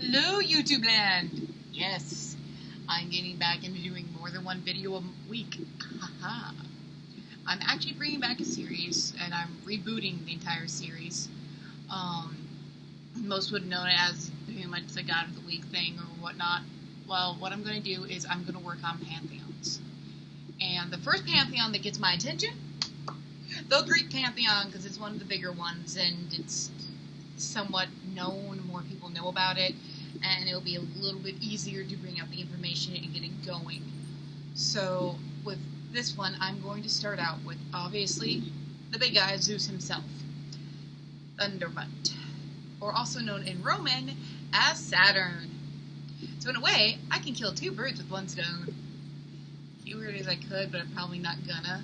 Hello, YouTube land! Yes, I'm getting back into doing more than one video a week. Haha. I'm actually bringing back a series, and I'm rebooting the entire series. Most would know it as pretty much the God of the Week thing or whatnot. Well, what I'm going to do is I'm going to work on pantheons. And the first pantheon that gets my attention, the Greek pantheon, because it's one of the bigger ones, and it's somewhat known, more people know about it, and it'll be a little bit easier to bring out the information and get it going. So, with this one, I'm going to start out with, obviously, the big guy, Zeus himself. Thunderbutt, or also known in Roman as Saturn. So in a way, I can kill two birds with one stone. Weird as I could, but I'm probably not gonna.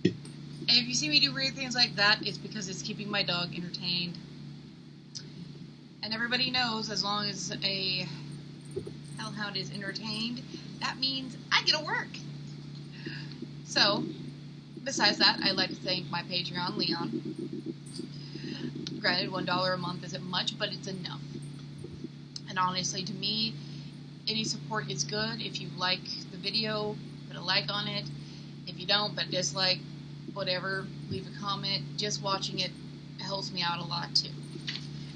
And if you see me do weird things like that, it's because it's keeping my dog entertained. And everybody knows, as long as a Hellhound is entertained, that means I get to work. So, besides that, I'd like to thank my Patreon, Leon. Granted, $1 a month isn't much, but it's enough. And honestly, to me, any support is good. If you like the video, put a like on it. If you don't, but dislike, whatever, leave a comment. Just watching it helps me out a lot, too.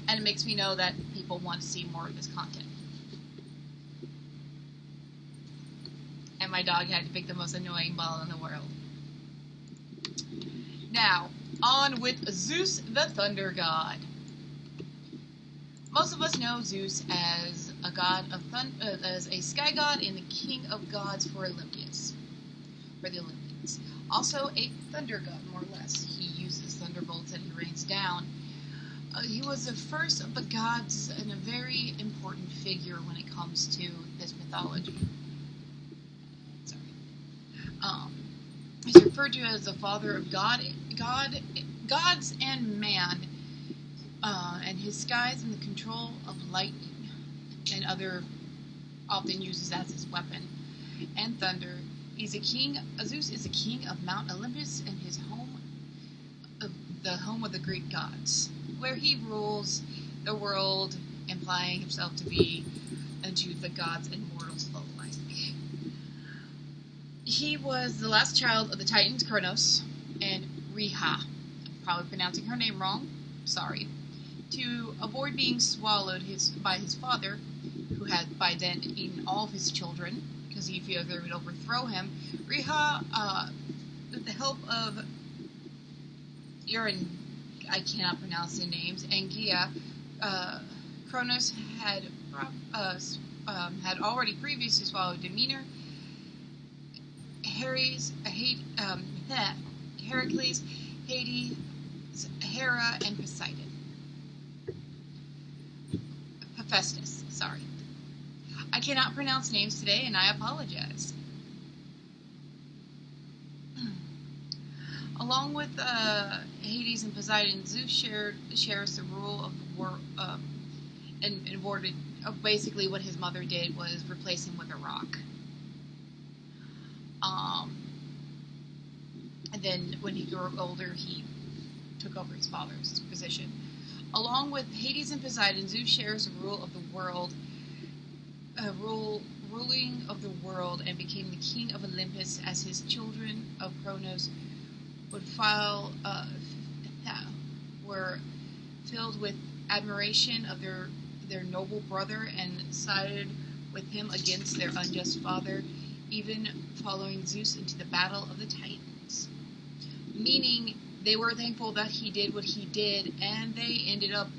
And it makes me know that people want to see more of this content. And my dog had to pick the most annoying ball in the world. Now, on with Zeus, the Thunder God. Most of us know Zeus as a god of as a sky god and the king of gods for Olympus, for the Olympians. Also a thunder god, more or less. He uses thunderbolts and he rains down. He was the first of the gods and a very important figure when it comes to this mythology. Sorry. He's referred to as the father of gods and man, and his skies and the control of lightning, and other often uses as his weapon, and thunder. He's a king. Zeus is a king of Mount Olympus and his home, the home of the Greek gods, where he rules the world, implying himself to be unto the gods and mortals alike. He was the last child of the Titans Kronos and Rhea. Probably pronouncing her name wrong. Sorry. To avoid being swallowed by his father, who had by then eaten all of his children, because he feared they would overthrow him, Rhea, with the help of I cannot pronounce the names, and Gia, Kronos had already previously swallowed Demeter, Heracles, Hades, Hera, and Poseidon. Hephaestus, sorry. I cannot pronounce names today, and I apologize. Along with Hades and Poseidon, Zeus shares the rule of the world, and awarded basically what his mother did was replace him with a rock. And then when he grew older, he took over his father's position. Along with Hades and Poseidon, Zeus shares the rule of the world, ruling of the world, and became the king of Olympus as his children of Kronos were filled with admiration of their noble brother and sided with him against their unjust father, even following Zeus into the battle of the Titans. Meaning, they were thankful that he did what he did, and they ended up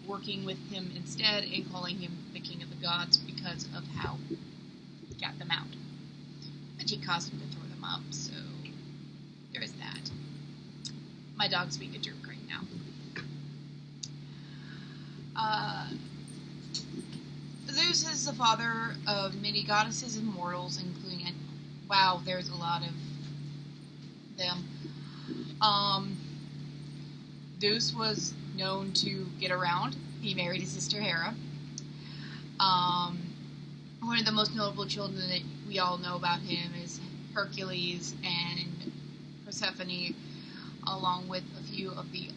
working with him instead and calling him the king of the gods because of how he got them out. But he caused him to throw them up, so there is that. My dog's being a jerk right now. Zeus is the father of many goddesses and mortals, including, wow, there's a lot of them. Zeus was known to get around. He married his sister Hera. One of the most notable children that we all know about him is Hercules and Persephone, along with a few of the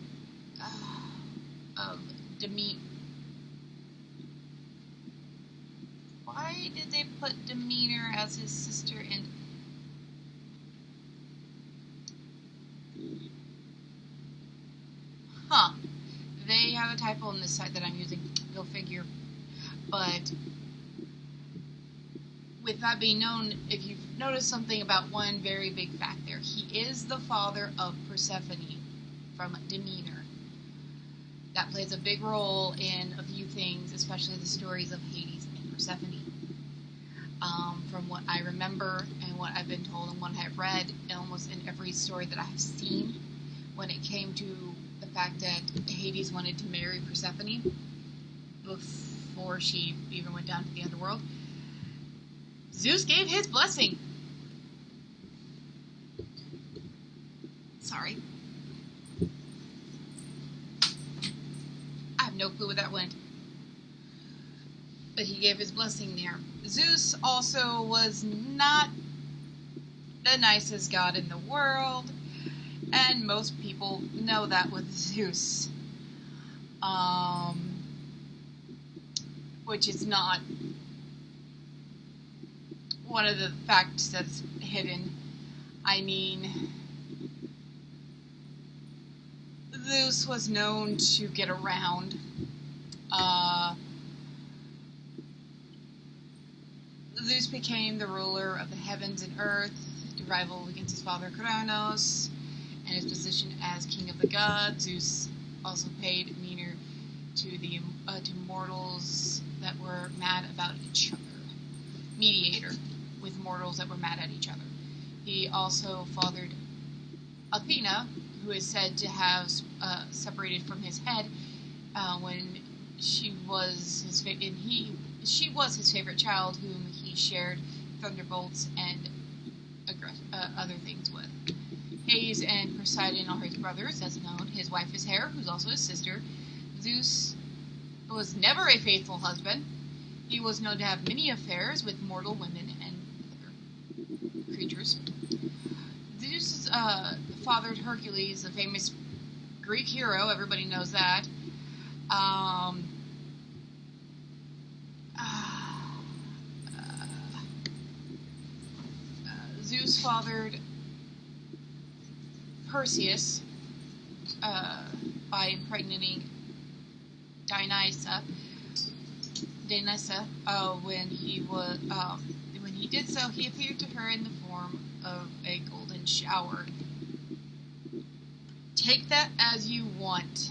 Why did they put Demeter as his sister in... Huh. They have a typo on this side that I'm using. Go figure. But with that being known, if you've noticed something about one very big fact there, he is the father of Persephone from Demeter. That plays a big role in a few things, especially the stories of Hades and Persephone. From what I remember and what I've been told and what I've read, almost in every story that I have seen, when it came to the fact that Hades wanted to marry Persephone before she even went down to the underworld, Zeus gave his blessing. Sorry. I have no clue where that went. But he gave his blessing there. Zeus also was not the nicest god in the world, and most people know that with Zeus. Which is not one of the facts that's hidden. I mean, Zeus was known to get around. Zeus became the ruler of the heavens and earth to rival against his father Kronos, and his position as king of the gods. Zeus also paid Demeter to mortals that were mad about each other. Mediator with mortals that were mad at each other. He also fathered Athena, who is said to have separated from his head when she was his she was his favorite child, whom he shared thunderbolts and other things with. Hades and Poseidon are his brothers, as known. His wife is Hera, who's also his sister. Zeus was never a faithful husband. He was known to have many affairs with mortal women and other creatures. Zeus fathered Hercules, a famous Greek hero. Everybody knows that. Zeus fathered Perseus by impregnating Dionysa. When he did so, he appeared to her in the form of a golden shower. Take that as you want.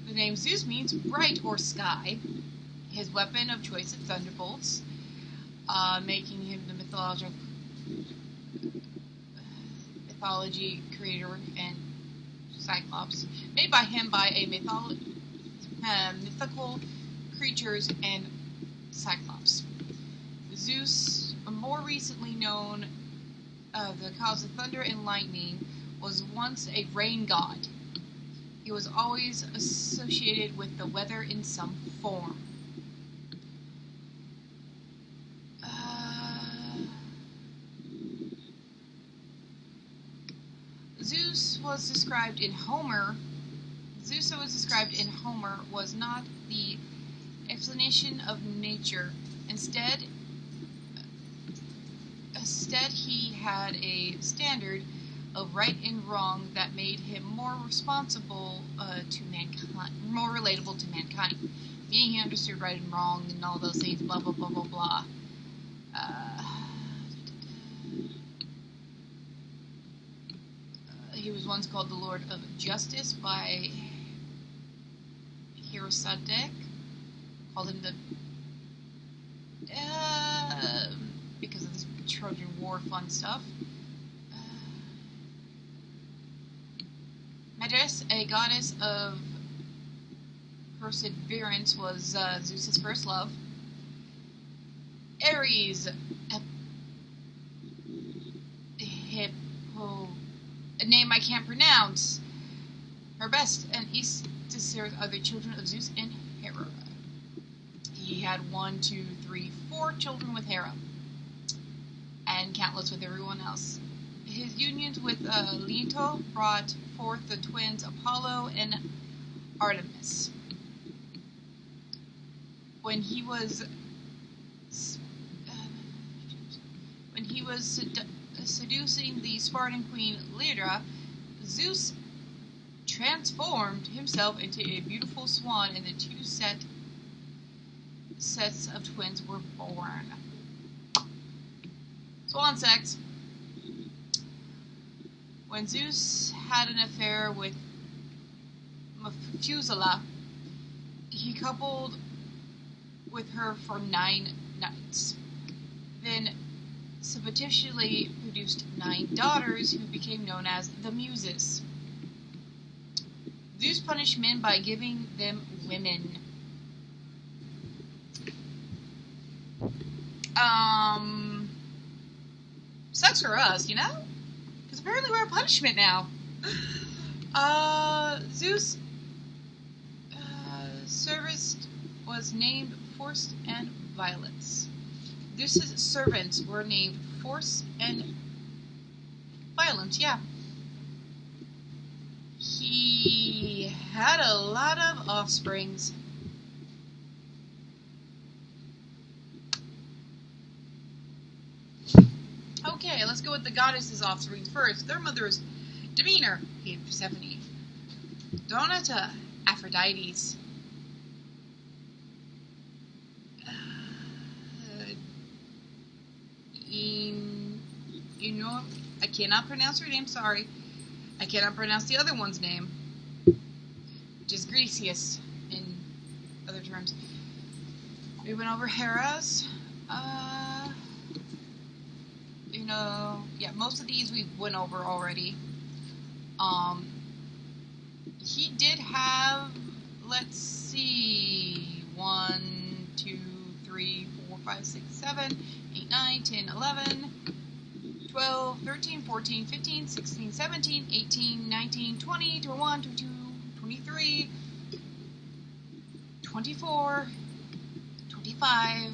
The name Zeus means bright or sky. His weapon of choice is thunderbolts, making him the mythology creator and Cyclops, made by him by a mythical creatures and Cyclops. Zeus, more recently known the cause of thunder and lightning, was once a rain god. He was always associated with the weather in some form. Zeus was described in Homer. Zeus was described in Homer was not the explanation of nature. Instead, he had a standard of right and wrong that made him more responsible to mankind, more relatable to mankind. Meaning he understood right and wrong and all those things, blah, blah, blah, blah, blah. He was once called the Lord of Justice by Herodotus. Called him the... because of this Trojan War fun stuff. Metis, a goddess of perseverance, was Zeus's first love. Ares, a name I can't pronounce, her best and Isis are the children of Zeus and Hera. He had 4 children with Hera, and countless with everyone else. His unions with Leto brought forth the twins Apollo and Artemis. when he was seducing the Spartan queen Lydra, Zeus transformed himself into a beautiful swan, and the two sets of twins were born. Swan sex. When Zeus had an affair with Methuselah, he coupled with her for 9 nights. Then subsequently produced 9 daughters who became known as the Muses. Zeus punished men by giving them women. Sucks for us, you know? Because apparently we're a punishment now. Zeus' service was named Force and Violence. Zeus's servants were named Force and Violence, yeah. He had a lot of offsprings. Okay, let's go with the goddesses' offspring first. Their mother is Demeter, gave Persephone. Donata, Aphrodite's. I cannot pronounce her name, sorry. I cannot pronounce the other one's name, which is Grecius in other terms. We went over Hera's. Yeah, most of these we went over already. He did have, let's see, 1, 2, 3, 4, 5, 6, 7, 8, 9, 10, 11, 12, 13, 14, 15, 16, 17, 18, 19, 20, 21, 22, 23, 24, 25,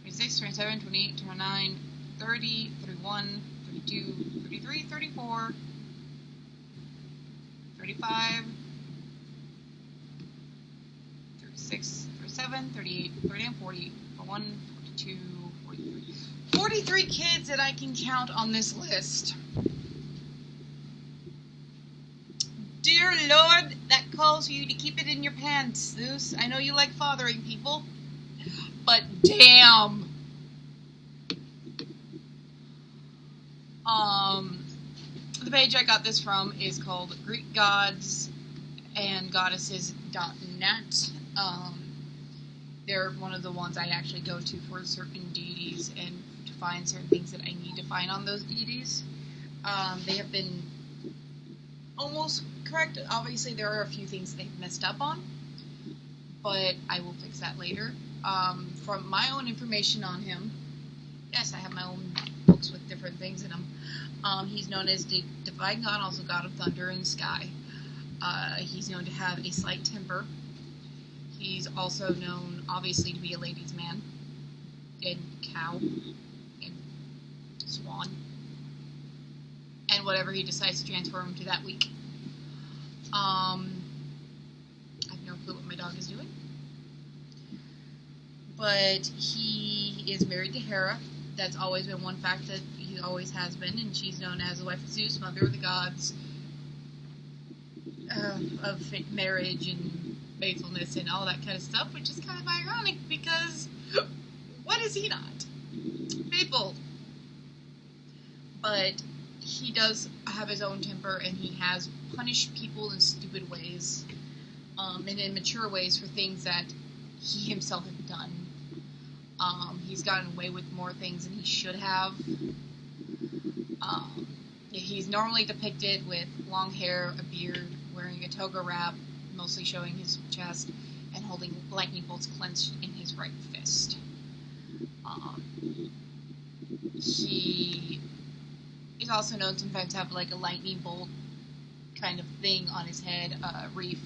26, 27, 28, 29, 30, 31, 32, 33, 34, 35, 36, 37, 38, 39, 40, 41, 42, 43. 43 kids that I can count on this list. Dear Lord, that calls for you to keep it in your pants, Zeus. I know you like fathering people, but damn. The page I got this from is called GreekGodsAndGoddesses.net. They're one of the ones I actually go to for certain deities and to find certain things that I need to find on those deities. They have been almost correct. Obviously, there are a few things they've messed up on, but I will fix that later. From my own information on him, yes, I have my own books with different things in them. He's known as the divine god, also god of thunder and sky. He's known to have a slight temper. He's also known, obviously, to be a ladies' man, and cow, and swan, and whatever he decides to transform him to that week. I have no clue what my dog is doing. But he is married to Hera. That's always been one fact that he always has been, and she's known as the wife of Zeus, mother of the gods, of marriage and faithfulness and all that kind of stuff, which is kind of ironic because what is he not? Faithful. But he does have his own temper, and he has punished people in stupid ways, and in mature ways for things that he himself had done. He's gotten away with more things than he should have. He's normally depicted with long hair, a beard, wearing a toga wrap, mostly showing his chest, and holding lightning bolts clenched in his right fist. He is also known sometimes to have like a lightning bolt kind of thing on his head, reef.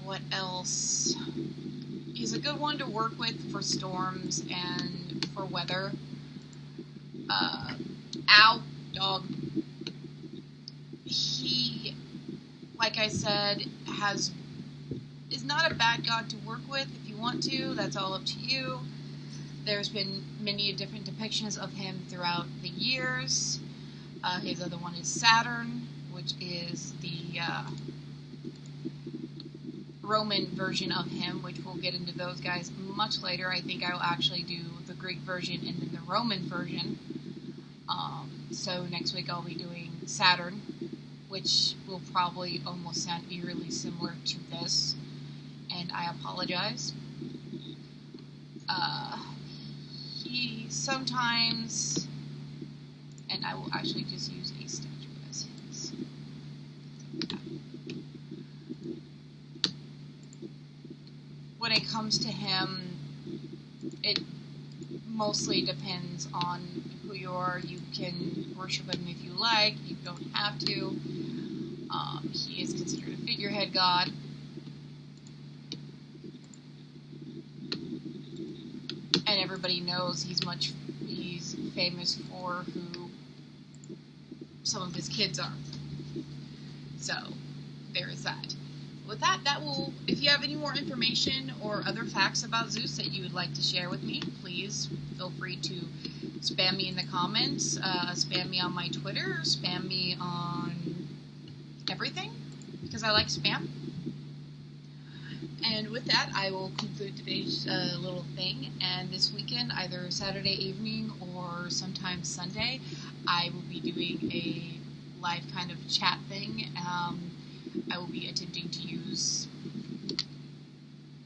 What else? He's a good one to work with for storms and for weather. Ow, dog. He like I said, is not a bad god to work with. If you want to, that's all up to you. There's been many different depictions of him throughout the years. His other one is Saturn, which is the Roman version of him, which we'll get into those guys much later. I think I will actually do the Greek version and then the Roman version. So next week I'll be doing Saturn, which will probably almost sound eerily similar to this, and I apologize. He sometimes, and I will actually just use a statue as his. When it comes to him, it mostly depends on who you are. You can worship him if you like, you don't have to. He is considered a figurehead god. And everybody knows he's famous for who some of his kids are. So, there is that. With that, if you have any more information or other facts about Zeus that you would like to share with me, please feel free to spam me in the comments, spam me on my Twitter, spam me on everything, because I like spam. And with that, I will conclude today's little thing, and this weekend, either Saturday evening or sometime Sunday, I will be doing a live kind of chat thing. I will be attempting to use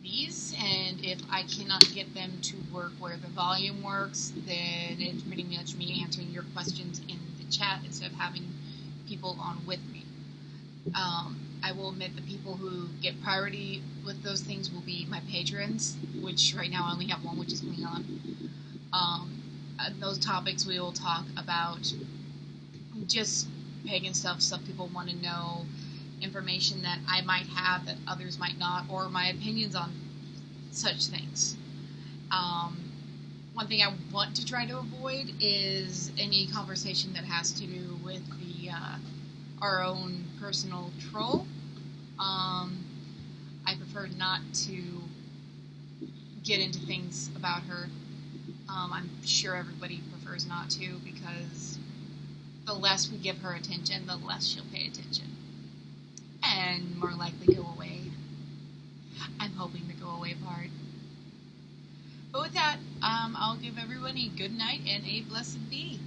these, and if I cannot get them to work where the volume works, then it's pretty much me answering your questions in the chat instead of having people on with me. I will admit the people who get priority with those things will be my patrons, which right now I only have one, which is Leon. Those topics we will talk about just pagan stuff people want to know, information that I might have that others might not, or my opinions on such things. One thing I want to try to avoid is any conversation that has to do with our own personal troll. I prefer not to get into things about her. I'm sure everybody prefers not to, because the less we give her attention, the less she'll pay attention. And more likely go away. I'm hoping the go away part. But with that, I'll give everyone a good night and a blessed be.